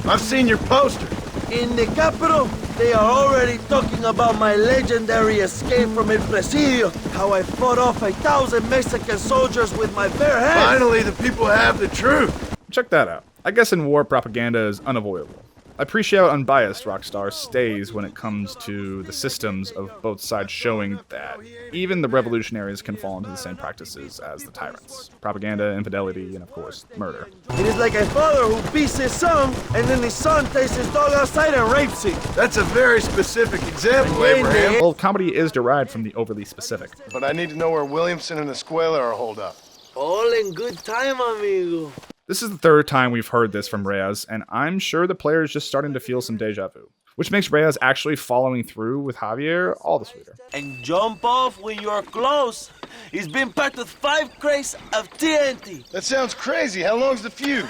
I've seen your poster. In the capital, they are already talking about my legendary escape from El Presidio, how I fought off 1,000 Mexican soldiers with my bare hands. Finally, the people have the truth. Check that out. I guess in war, propaganda is unavoidable. I appreciate how unbiased Rockstar stays when it comes to the systems of both sides showing that even the revolutionaries can fall into the same practices as the tyrants. Propaganda, infidelity, and of course, murder. It is like a father who beats his son, and then his son takes his dog outside and rapes him. That's a very specific example, Abraham. Well, comedy is derived from the overly specific. But I need to know where Williamson and Escuela are holed up. All in good time, amigo. This is the third time we've heard this from Reyes, and I'm sure the player is just starting to feel some deja vu, which makes Reyes actually following through with Javier all the sweeter. And jump off when you're close. He's been packed with 5 crates of TNT. That sounds crazy. How long's the fuse?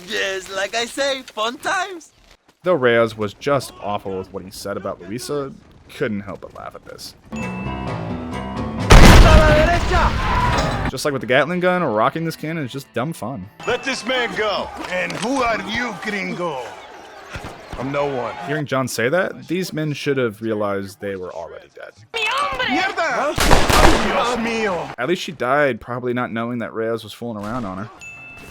Yes, like I say, fun times. Though Reyes was just awful with what he said about Luisa, couldn't help but laugh at this. Just like with the Gatling gun, rocking this cannon is just dumb fun. Let this man go. And who are you, gringo? I'm no one. Hearing John say that, these men should have realized they were already dead. Mierda! Dios mío! At least she died probably not knowing that Reyes was fooling around on her.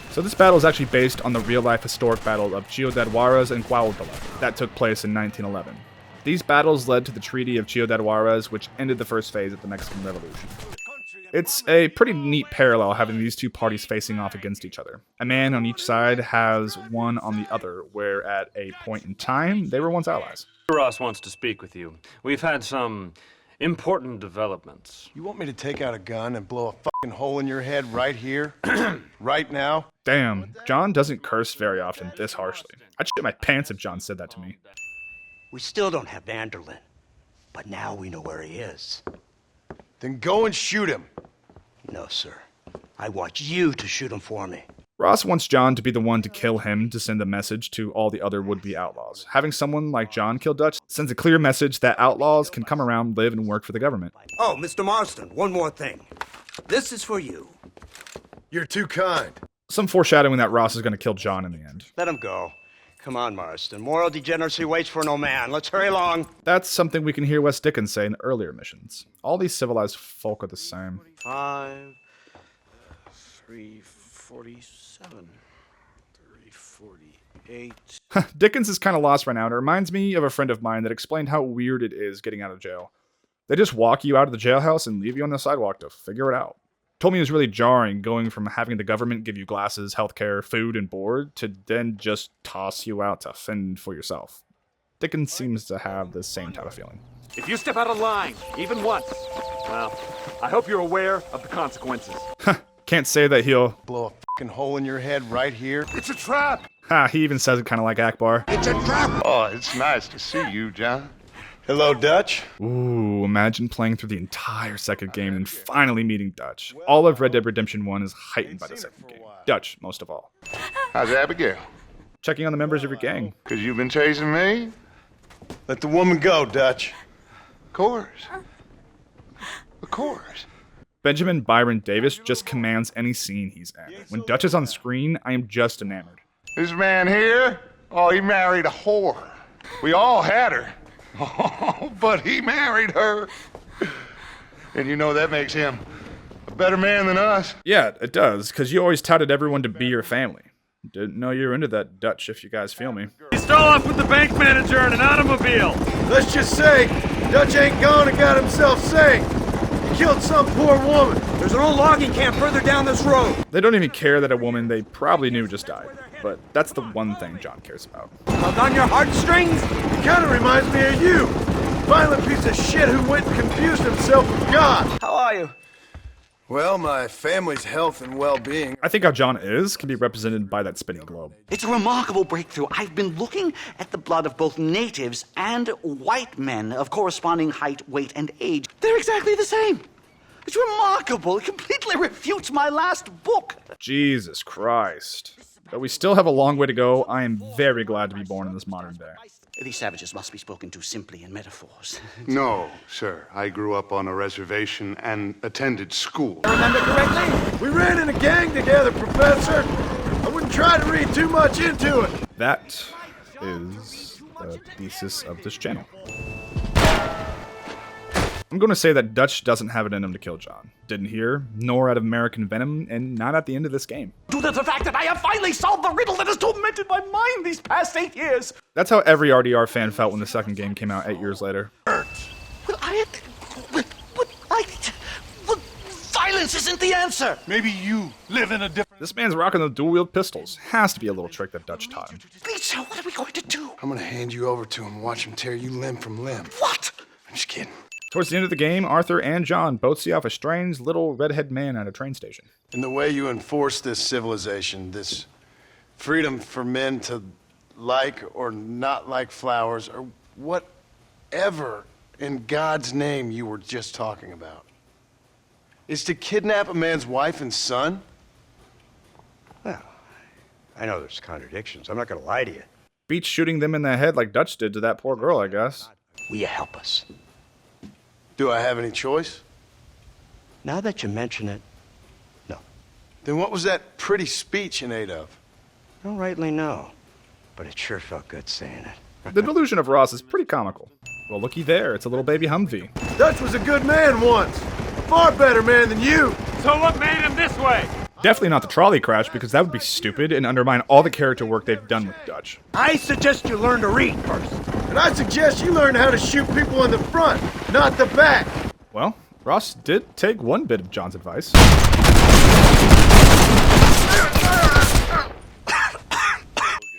So this battle is actually based on the real-life historic battle of Ciudad Juarez and Cuautla that took place in 1911. These battles led to the Treaty of Ciudad Juarez, which ended the first phase of the Mexican Revolution. It's a pretty neat parallel having these two parties facing off against each other. A man on each side has one on the other, where at a point in time, they were once allies. Ross wants to speak with you. We've had some important developments. You want me to take out a gun and blow a fucking hole in your head right here? Right now? Damn, John doesn't curse very often this harshly. I'd shit my pants if John said that to me. We still don't have Vanderlyn, but now we know where he is. Then go and shoot him. No, sir. I want you to shoot him for me. Ross wants John to be the one to kill him to send a message to all the other would-be outlaws. Having someone like John kill Dutch sends a clear message that outlaws can come around, live, and work for the government. Oh, Mr. Marston, one more thing. This is for you. You're too kind. Some foreshadowing that Ross is going to kill John in the end. Let him go. Come on, Marston. Moral degeneracy waits for no man. Let's hurry along. That's something we can hear Wes Dickens say in the earlier missions. All these civilized folk are the same. 5, 347, 348. Dickens is kind of lost right now, and it reminds me of a friend of mine that explained how weird it is getting out of jail. They just walk you out of the jailhouse and leave you on the sidewalk to figure it out. Told me it was really jarring going from having the government give you glasses, healthcare, food, and board to then just toss you out to fend for yourself. Dickens seems to have the same type of feeling. If you step out of line, even once, well, I hope you're aware of the consequences. Can't say that he'll blow a fucking hole in your head right here. It's a trap! He even says it kind of like Akbar. It's a trap! Oh, it's nice to see you, John. Hello, Dutch. Ooh, imagine playing through the entire second game and finally meeting Dutch. All of Red Dead Redemption 1 is heightened by the second game. Dutch, most of all. How's Abigail? Checking on the members of your gang. Because you've been chasing me? Let the woman go, Dutch. Of course. Of course. Benjamin Byron Davis just commands any scene he's in. When Dutch is on screen, I am just enamored. This man here, oh, he married a whore. We all had her. Oh, but he married her. And you know that makes him a better man than us. Yeah, it does, because you always touted everyone to be your family. Didn't know you were into that, Dutch, if you guys feel me. He stole off with the bank manager in an automobile. Let's just say, Dutch ain't gone and got himself saved. He killed some poor woman. There's an old logging camp further down this road. They don't even care that a woman they probably knew just died. But that's the one thing John cares about. Tug on your heartstrings? He kind of reminds me of you. Violent piece of shit who went and confused himself with God. How are you? Well, my family's health and well-being. I think how John is can be represented by that spinning globe. It's a remarkable breakthrough. I've been looking at the blood of both natives and white men of corresponding height, weight, and age. They're exactly the same. It's remarkable. It completely refutes my last book. Jesus Christ. Though we still have a long way to go, I am very glad to be born in this modern day. These savages must be spoken to simply in metaphors. No, sir. I grew up on a reservation and attended school. Remember correctly? We ran in a gang together, Professor. I wouldn't try to read too much into it. That is the thesis of this channel. I'm going to say that Dutch doesn't have it in him to kill John. Didn't here, nor out of American venom, and not at the end of this game. Due to the fact that I have finally solved the riddle that has tormented my mind these past 8 years. That's how every RDR fan felt when the second game came out 8 years later. Well, violence isn't the answer. Maybe you live in a different... This man's rocking the dual-wield pistols. Has to be a little trick that Dutch taught him. Lisa, what are we going to do? I'm gonna hand you over to him and watch him tear you limb from limb. What? I'm just kidding. Towards the end of the game, Arthur and John both see off a strange little redhead man at a train station. In the way you enforce this civilization, this freedom for men to like or not like flowers, or whatever in God's name you were just talking about, is to kidnap a man's wife and son? Well, I know there's contradictions. I'm not going to lie to you. Beats shooting them in the head like Dutch did to that poor girl, I guess. Will you help us? Do I have any choice? Now that you mention it, no. Then what was that pretty speech in aid of? I don't rightly know, but it sure felt good saying it. The delusion of Ross is pretty comical. Well, looky there, it's a little baby Humvee. Dutch was a good man once. A far better man than you. So what made him this way? Definitely not the trolley crash, because that would be stupid and undermine all the character work they've done with Dutch. I suggest you learn to read first. And I suggest you learn how to shoot people in the front, not the back. Well, Ross did take one bit of John's advice.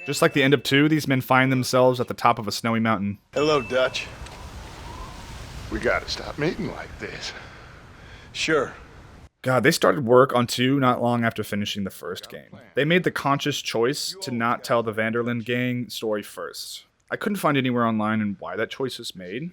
Just like the end of 2, these men find themselves at the top of a snowy mountain. Hello, Dutch. We gotta stop meeting like this. Sure. God, they started work on 2 not long after finishing the first game. They made the conscious choice to not tell the Vanderlyn gang story first. I couldn't find anywhere online and why that choice was made.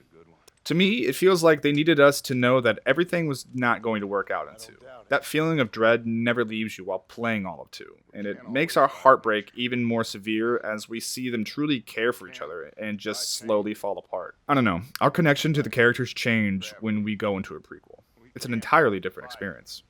To me, it feels like they needed us to know that everything was not going to work out in 2. That feeling of dread never leaves you while playing all of 2, and it makes our heartbreak even more severe as we see them truly care for each other and just slowly fall apart. I don't know, our connection to the characters change when we go into a prequel. It's an entirely different experience.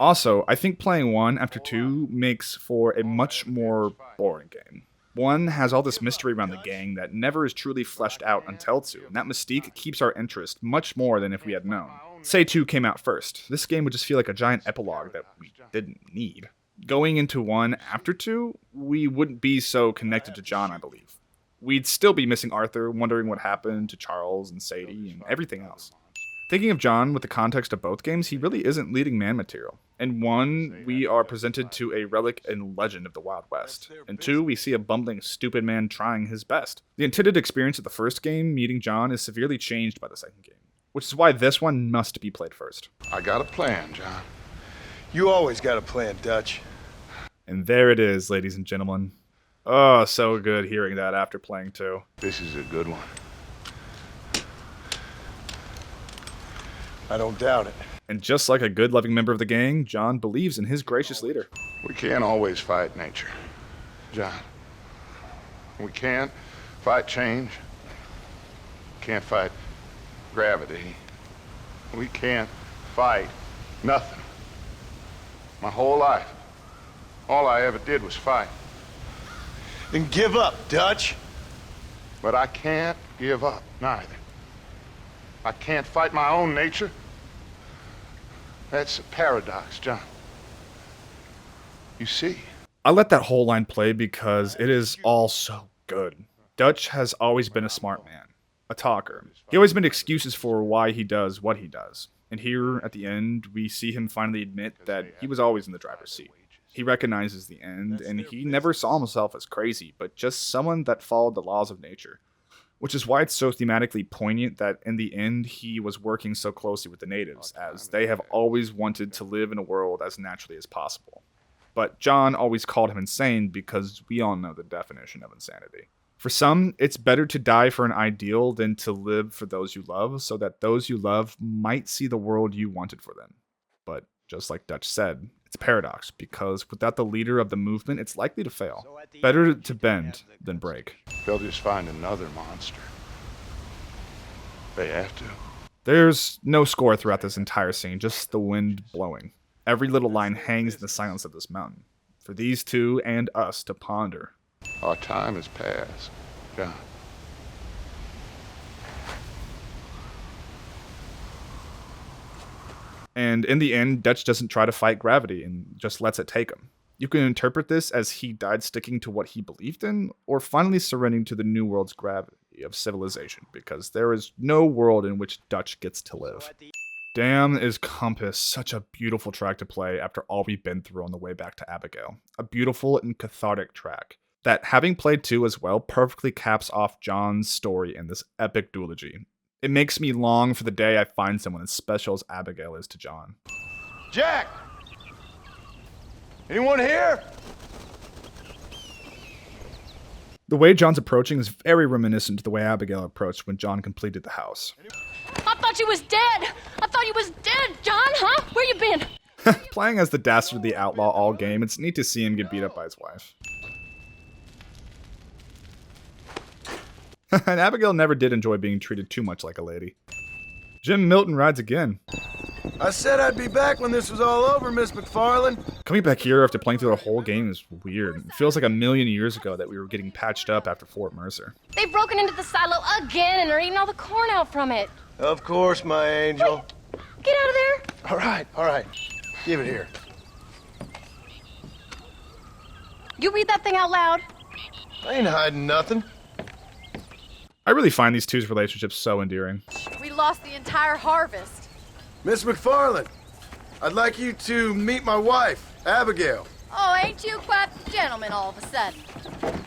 Also, I think playing 1 after 2 makes for a much more boring game. 1 has all this mystery around the gang that never is truly fleshed out until 2, and that mystique keeps our interest much more than if we had known. Say 2 came out first, this game would just feel like a giant epilogue that we didn't need. Going into 1 after 2, we wouldn't be so connected to John, I believe. We'd still be missing Arthur, wondering what happened to Charles and Sadie and everything else. Thinking of John with the context of both games, he really isn't leading man material. In 1, we are presented to a relic and legend of the Wild West. In 2, we see a bumbling, stupid man trying his best. The intended experience of the first game, meeting John, is severely changed by the second game, which is why this one must be played first. I got a plan, John. You always got a plan, Dutch. And there it is, ladies and gentlemen. Oh, so good hearing that after playing 2. This is a good one. I don't doubt it. And just like a good, loving member of the gang, John believes in his gracious leader. We can't always fight nature, John. We can't fight change. Can't fight gravity. We can't fight nothing. My whole life, all I ever did was fight. Then give up, Dutch. But I can't give up, neither. I can't fight my own nature. That's a paradox, John. You see? I let that whole line play because it is all so good. Dutch has always been a smart man, a talker. He always made excuses for why he does what he does. And here, at the end, we see him finally admit that he was always in the driver's seat. He recognizes the end, and he never saw himself as crazy, but just someone that followed the laws of nature. Which is why it's so thematically poignant that in the end he was working so closely with the natives, as they have always wanted to live in a world as naturally as possible. But John always called him insane because we all know the definition of insanity. For some, it's better to die for an ideal than to live for those you love, so that those you love might see the world you wanted for them. But just like Dutch said, it's a paradox, because without the leader of the movement, it's likely to fail. Better to bend than break. They'll just find another monster. They have to. There's no score throughout this entire scene, just the wind blowing. Every little line hangs in the silence of this mountain, for these two and us to ponder. Our time has passed, John. And in the end, Dutch doesn't try to fight gravity and just lets it take him. You can interpret this as he died sticking to what he believed in, or finally surrendering to the new world's gravity of civilization, because there is no world in which Dutch gets to live. Damn, is Compass such a beautiful track to play after all we've been through on the way back to Abigail. A beautiful and cathartic track that, having played 2 as well, perfectly caps off John's story in this epic duology. It makes me long for the day I find someone as special as Abigail is to John. Jack! Anyone here? The way John's approaching is very reminiscent to the way Abigail approached when John completed the house. I thought you was dead! I thought you was dead, John, huh? Where you been? Playing as the dastardly outlaw all game, it's neat to see him get beat up by his wife. And Abigail never did enjoy being treated too much like a lady. Jim Milton rides again. I said I'd be back when this was all over, Miss McFarland. Coming back here after playing through the whole game is weird. It feels like a million years ago that we were getting patched up after Fort Mercer. They've broken into the silo again and are eating all the corn out from it. Of course, my angel. Wait, get out of there. All right. Give it here. You read that thing out loud. I ain't hiding nothing. I really find these two's relationship so endearing. We lost the entire harvest. Miss McFarland, I'd like you to meet my wife, Abigail. Oh, ain't you quite the gentleman all of a sudden?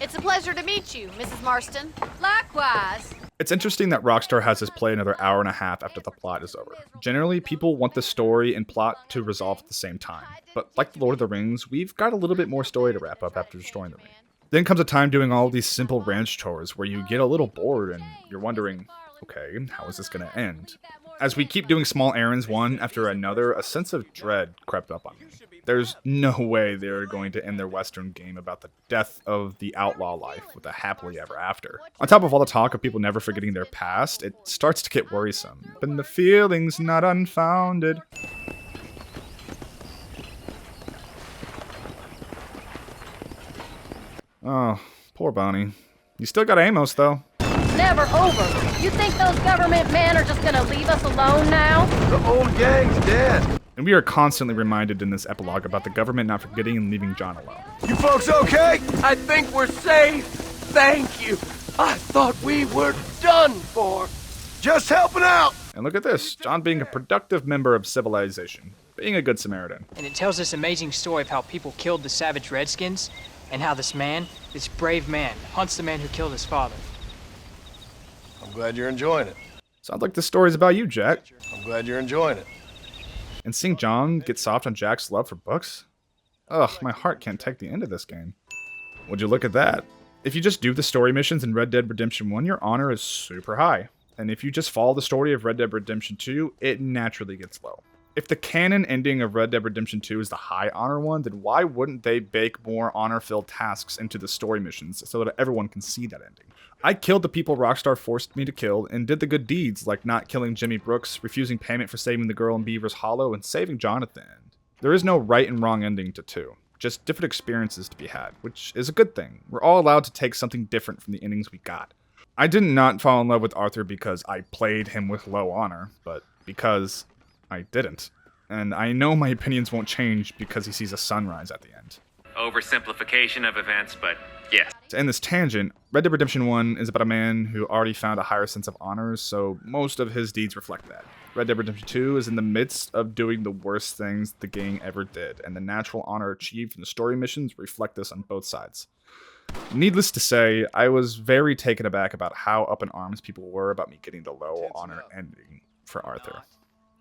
It's a pleasure to meet you, Mrs. Marston. Likewise. It's interesting that Rockstar has us play another hour and a half after the plot is over. Generally, people want the story and plot to resolve at the same time. But like The Lord of the Rings, we've got a little bit more story to wrap up after destroying the ring. Then comes a time doing all of these simple ranch chores where you get a little bored and you're wondering, okay, how is this going to end? As we keep doing small errands one after another, a sense of dread crept up on me. There's no way they're going to end their Western game about the death of the outlaw life with a happily ever after. On top of all the talk of people never forgetting their past, it starts to get worrisome. But the feeling's not unfounded. Oh, poor Bonnie. You still got Amos, though. Never over. You think those government men are just gonna leave us alone now? The old gang's dead. And we are constantly reminded in this epilogue about the government not forgetting and leaving John alone. You folks okay? I think we're safe. Thank you. I thought we were done for. Just helping out. And look at this, John being a productive member of civilization, being a good Samaritan. And it tells this amazing story of how people killed the savage Redskins, and how this man, this brave man, hunts the man who killed his father. I'm glad you're enjoying it. Sounds like this story's about you, Jack. I'm glad you're enjoying it. And seeing John get soft on Jack's love for books? Ugh, my heart can't take the end of this game. Would you look at that? If you just do the story missions in Red Dead Redemption 1, your honor is super high. And if you just follow the story of Red Dead Redemption 2, it naturally gets low. If the canon ending of Red Dead Redemption 2 is the high honor one, then why wouldn't they bake more honor-filled tasks into the story missions so that everyone can see that ending? I killed the people Rockstar forced me to kill and did the good deeds like not killing Jimmy Brooks, refusing payment for saving the girl in Beaver's Hollow, and saving John at the end. There is no right and wrong ending to 2, just different experiences to be had, which is a good thing. We're all allowed to take something different from the endings we got. I did not fall in love with Arthur because I played him with low honor, but because I didn't. And I know my opinions won't change because he sees a sunrise at the end. Oversimplification of events, but yes. To end this tangent, Red Dead Redemption 1 is about a man who already found a higher sense of honor, so most of his deeds reflect that. Red Dead Redemption 2 is in the midst of doing the worst things the gang ever did, and the natural honor achieved from the story missions reflect this on both sides. Needless to say, I was very taken aback about how up in arms people were about me getting the low honor ending for Arthur.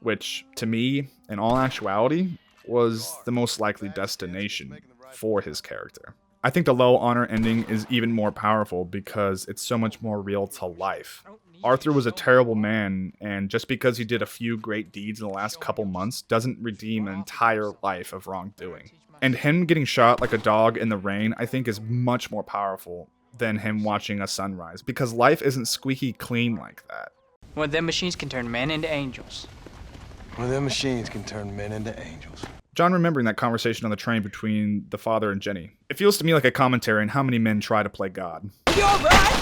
Which, to me, in all actuality, was the most likely destination for his character. I think the low honor ending is even more powerful because it's so much more real to life. Arthur was a terrible man, and just because he did a few great deeds in the last couple months doesn't redeem an entire life of wrongdoing. And him getting shot like a dog in the rain, I think, is much more powerful than him watching a sunrise, because life isn't squeaky clean like that. One of them machines can turn men into angels. One of them machines can turn men into angels. John remembering that conversation on the train between the father and Jenny. It feels to me like a commentary on how many men try to play God. You alright?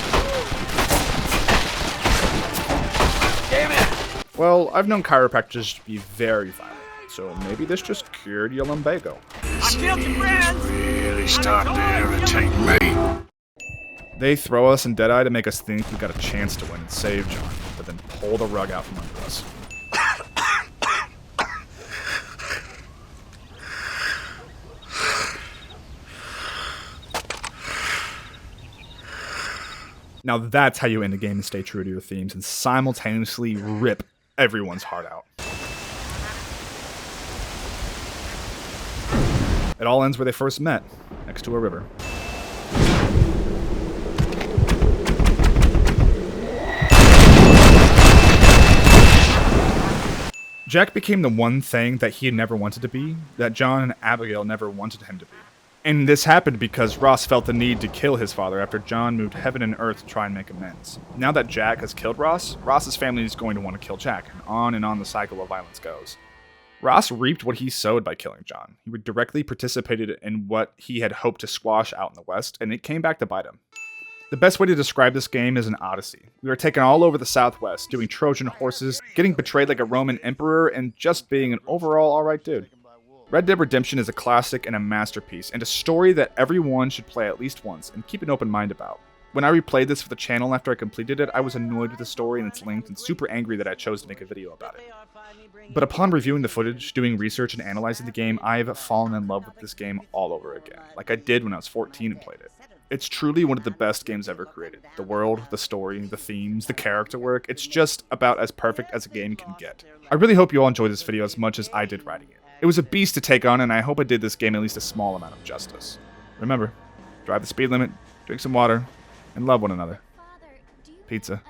Damn it! Well, I've known chiropractors to be very violent, so maybe this just cured your lumbago. I killed your friends! Really starting to irritate me. They throw us in Deadeye to make us think we got a chance to win and save John, but then pull the rug out from under us. Now that's how you end a game and stay true to your themes and simultaneously rip everyone's heart out. It all ends where they first met, next to a river. Jack became the one thing that he had never wanted to be, that John and Abigail never wanted him to be. And this happened because Ross felt the need to kill his father after John moved heaven and earth to try and make amends. Now that Jack has killed Ross, Ross's family is going to want to kill Jack, and on the cycle of violence goes. Ross reaped what he sowed by killing John. He directly participated in what he had hoped to squash out in the West, and it came back to bite him. The best way to describe this game is an odyssey. We were taken all over the Southwest, doing Trojan horses, getting betrayed like a Roman emperor, and just being an overall alright dude. Red Dead Redemption is a classic and a masterpiece, and a story that everyone should play at least once and keep an open mind about. When I replayed this for the channel after I completed it, I was annoyed with the story and its length and super angry that I chose to make a video about it. But upon reviewing the footage, doing research, and analyzing the game, I've fallen in love with this game all over again, like I did when I was 14 and played it. It's truly one of the best games ever created. The world, the story, the themes, the character work, it's just about as perfect as a game can get. I really hope you all enjoyed this video as much as I did writing it. It was a beast to take on, and I hope I did this game at least a small amount of justice. Remember, drive the speed limit, drink some water, and love one another. Pizza.